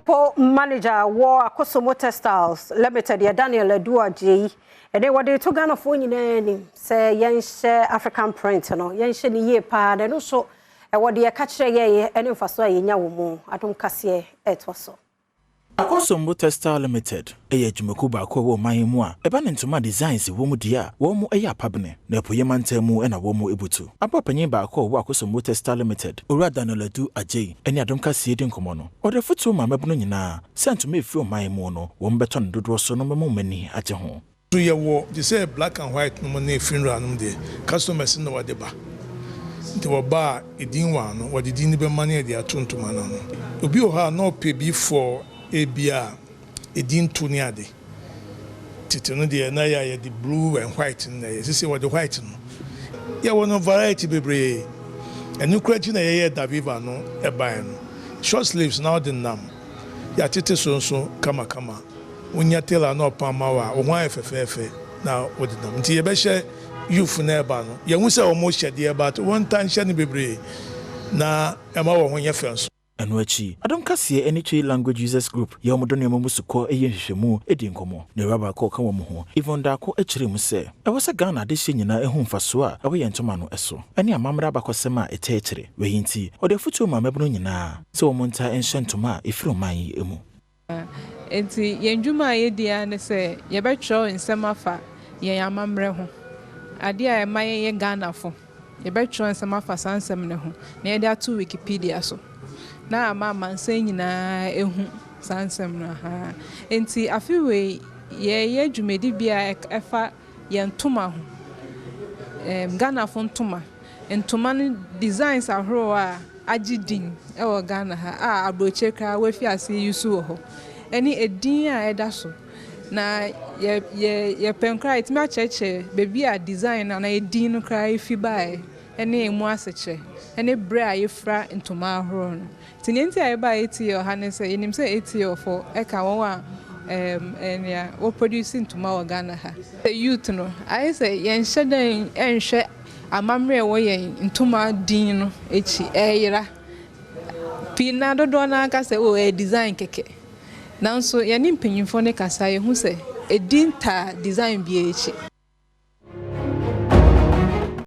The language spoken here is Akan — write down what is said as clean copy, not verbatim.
Po manager war Akosomo Textiles Limited ya Daniel Adua J and they were the to Ghana for ni say yenhye African print no yenhye ni ye pa de no so e wo de ka kire ye ene mfaso a yenya wo mu Adom Kasee etwaso Akosomo Textile Limited eye dwumaku ba ko wo man mu a eba ne ntoma designs wo mu dia wo mu eye apabne na epoye mantamu e na wo mu ebutu apapanyin ba ko wo Akosomo Textile Limited owura Daniel Adu Ajay ene Adom Kasee di nkomo no ode foto ma mabunu nyina sentuma efi o man mu no wo mbeto no dodo so no memo mani age ho so ye wo they say black and white no na funeral no de customers no wade ba nti wo ba edin wa no wade din be mane de atontoma no obi o ha no pay bi for ebia edin to ni ade tete no de na ya the blue and white na ye say what the white no ya wono variety bebre enu krachi na ye daviva no e ban no short sleeves now the nam ya tete so kama wonya tela no pama wa wo hwan efefefe na wodi nam nti ye be hye youth na e ba no ye hu say o mo hye de ba to one time hye ne bebre na e ma wo ho ye fenso Anwachi Adom Kasee any three language users group ya omodone mamusuko eye hwehwemu edi nkomo ne raba ko ka wo mo ho even da ko akire mu se e wo se Ghana de hye nyina ehu mfaso a wo ye ntoma no eso ene amamra ba kosema etechire we hinti o de futu ma mabunu nyina se wo monta enhye ntoma efiro man emu enti yendwuma ye dia ne se ye betro nsemafa ye amamre ho ade a ma ye Ghana fo ye betro nsemafa sansem ne ho na ye da to Wikipedia so na mama nse nyina ehu sansem na ha enti afiwe ye dwumedi bia efa ye ntoma ho Ghana fo ntoma no designs ahoro a agidin e wo Ghana ha a abroche kra wafi ase yusu ho eni edin a eda so na ye penkra itimi acheche bebi a design na edin no kra ifi bae ene emu aseche ene bre a yefra ntoma ahoro no tinenti a eba eti o hanese enim se eti o for e ka won a enia wo produce ntoma o Ghana ha youth no I say yen hyedan enhwe amamre wo yen ntoma din no echi eyira pina dodo na aka se o design keke nanso yen mpanyimfo ne kasa ye hu se edin ta design bi echi